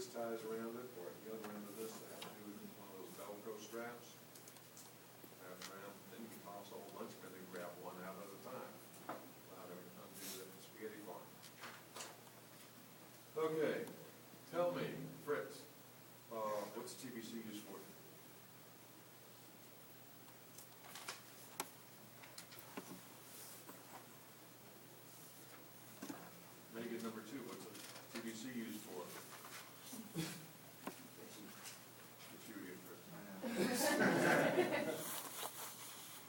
ties around it, or the other end of this, that has to do with one of those Velcro straps. Wrap around, then you can toss a whole bunch of it and grab one out at a time. How to undo the spaghetti farm. Okay, tell me, Fritz, what's TBC used for? Megan, number two, what's TBC used for? It's you again, Fritz.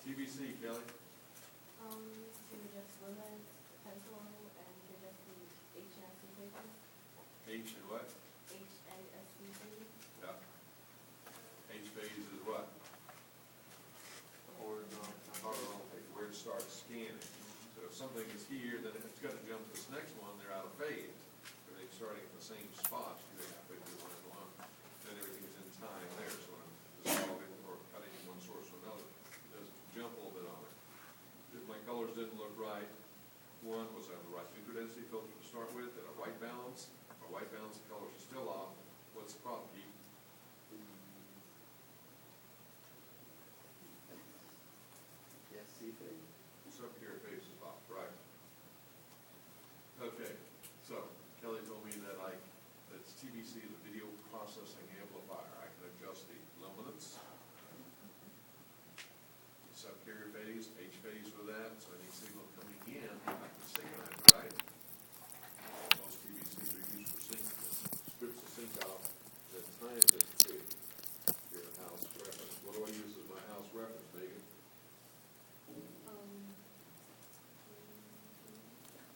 TBC, Kelly? To just limit pencil and to just the HNSC paper. H and what? HNSC. Yeah. H phase is what? Horizontal paper, where it starts scanning. So if something is here, then it's got to jump to this next one, they're out of phase. If they're starting at the same spot, you have to do one and one. Then everything's in time there, so when I'm dissolving or cutting one source or another, it doesn't jump a little bit on it. If my colors didn't look right, one was on the right nuclear density filter to start with, and a white balance. My white balance, the colors are still off. What's the problem, Keith? Yes, see thing. Sub-here phase is off, right? Okay, so Kelly told me that that's TBC, the video processing amplifier. I can adjust the luminance, sub-carrier phase, H phase for that, so any signal coming in, I can synchronize it, right? Most TBCs are used for syncing. Strips the sync out, then times it to your house reference. What do I use as my house reference, Megan?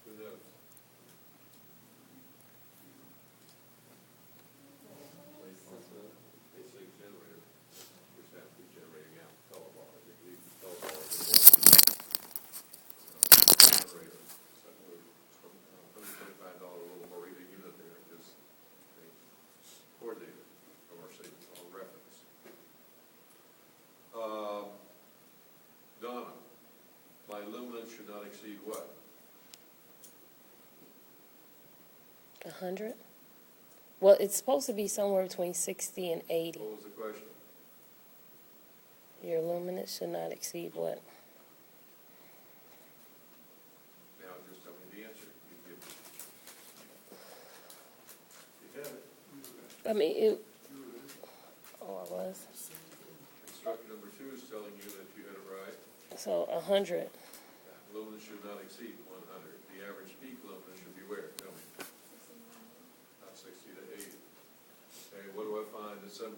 Who knows? Basic generator, which has to be generating out color bar. You can leave the color bar as a generator. So $125 little Morita unit there, because they coordinated of our signals on reference. Donna, my luminance should not exceed what? 100? Well, it's supposed to be somewhere between 60 and 80. What was the question? Your luminance should not exceed what? Now just tell me the answer. You have it. I mean, I was. Instruction number 2 is telling you that you had it right. So 100. Luminance should not exceed 100. The average peak luminance should be where? Tell me. Not 60 to 80. Okay, what do I find at 7.5?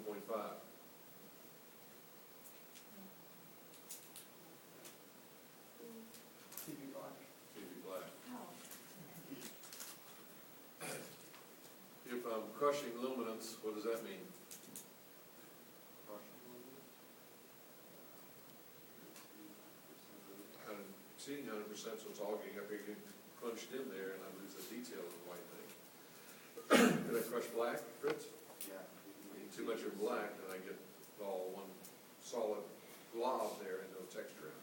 TV black. TV black. If I'm crushing luminance, what does that mean? Exceeding 100%, so it's all getting up here, getting crunched in there, and I lose the detail of the white thing. Did I crush black, Fritz? Yeah. Too much of black, and I get all one solid blob there and no texture in it.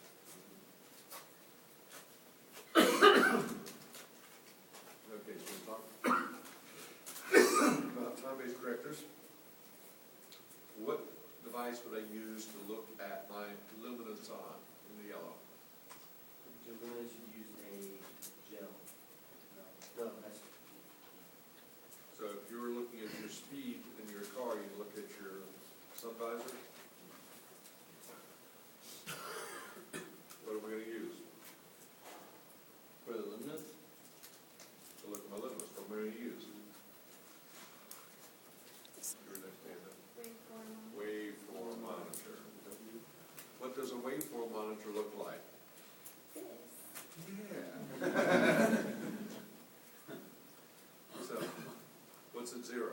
Okay, so we'll talk about time-based correctors. What device would I use to look at my luminance on in the yellow? You're going to use a gel. No, that's. So if you were looking at your speed in your car, you look at your sun visor. What am I going to use? For the luminance? To look at my luminance, what am I going to use? Your next hand up. Waveform monitor. What does a waveform monitor look like? Yeah. So, what's at 0?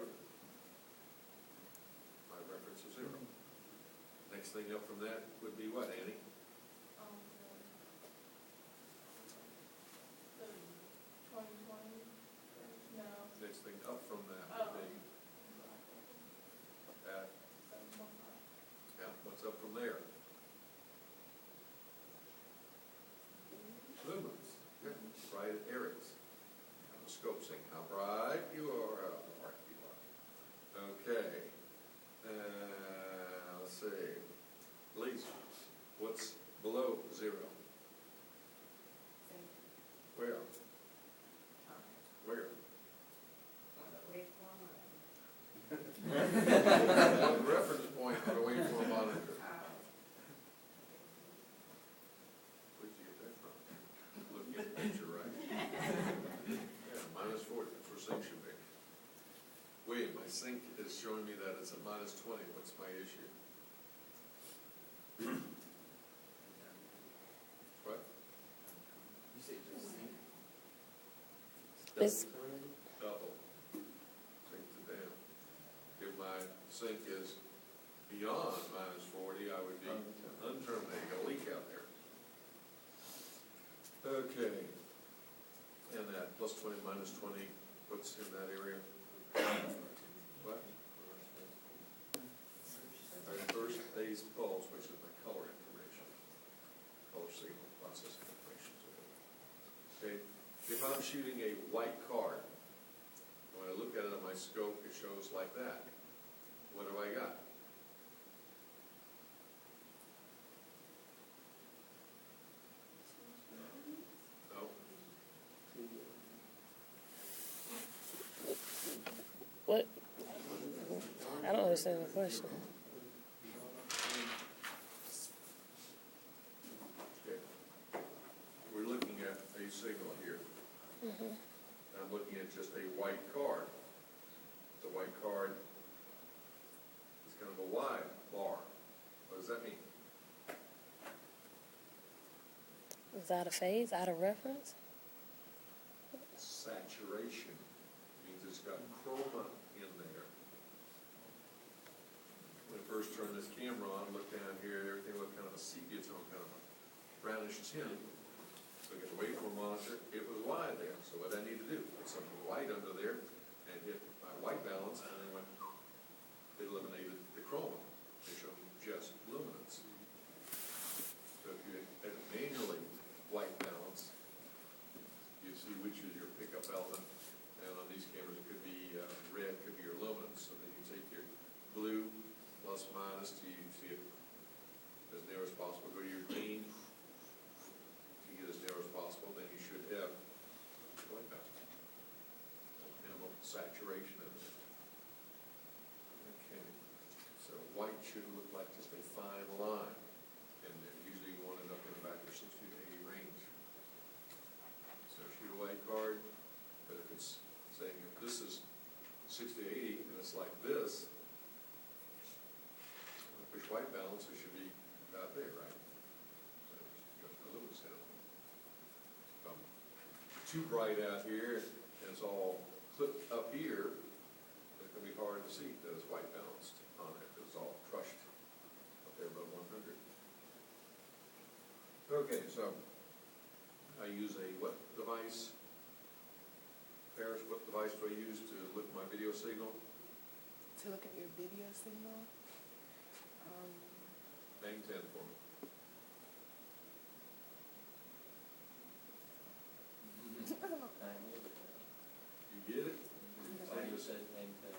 My reference is 0. Next thing up from that would be what, Annie? Next thing up from that would be at, yeah, what's up from there? Lumens. Yeah, bright areas. And the scope saying how bright you are, how dark you are. sync is showing me that it's a -20, what's my issue? What? You say just sync? It's- Double. Sync to down. If my sync is beyond -40, I would be unterminating, a leak out there. Okay. And that +20, -20, what's in that area? What? Our first phase pulse, which is my color information, color signal processing information. Okay, if I'm shooting a white card, when I look at it on my scope, it shows like that. What have I got? No? What? I don't understand the question. Okay. We're looking at a signal here. I'm looking at just a white card. The white card is kind of a wide bar. What does that mean? Is out of phase, out of reference? Saturation means it's got chroma in there. When I first turned this camera on, looked down here, everything looked kind of a sepia tone, kind of a brownish tint. So I get away from a monitor, it was wide there. So what I need to do, put some white under there and hit my white balance, and then it eliminated the chroma. They showed me just luminance. So if you had it manually white balance, you see which is your pickup element, and on these cameras it could be red, could be your luminance. So then you take your blue plus minus till you see it as near as possible. Go to your green to get as near as possible. Then you should have white balance, minimal saturation in there. Okay, so white should look like just a fine line, and usually you want it up in the back of 60 to 80 range. So shoot a white card, but if it's saying if this is 60 to 80 and it's like this, when I push white balance, it should be about there, right? So just a little down. If I'm too bright out here and it's all clipped up here, it's going to be hard to see that it's white balanced on it, because it's all crushed up there above 100. Okay, so I use a what device? Paris, what device do I use to look at my video signal? To look at your video signal? Hang 10 for me. You get it? I just said hang ten.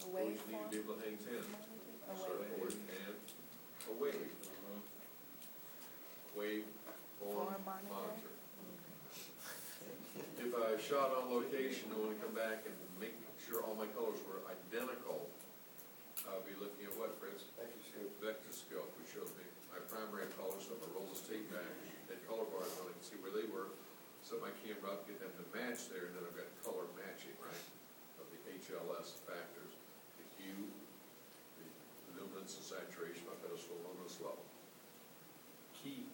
A Well, you need to waveform? be able to hang 10. A Circuit and a wave. Wave form Form monitor. monitor. If I shot on location and want to come back and make sure all my colors were identical, I'll be looking at what, Fritz? Vector scope, which shows me my primary colors. So if I roll this tape back, that color bars on, I can see where they were. Set my camera up, get them to match there, and then I've got color matching, right, of the HLS factors, the hue, the luminance and saturation, my pedestal luminance level. Key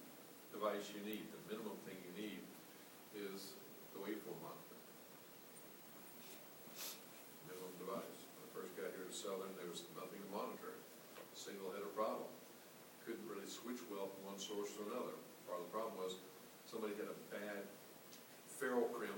device you need, the minimum thing you need, is the waveform monitor. Minimum device. When I first got here to Southern, there was nothing to monitor. Signal had a problem. Couldn't really switch well from one source to another. Part of the problem was somebody had a bad ferrule crimp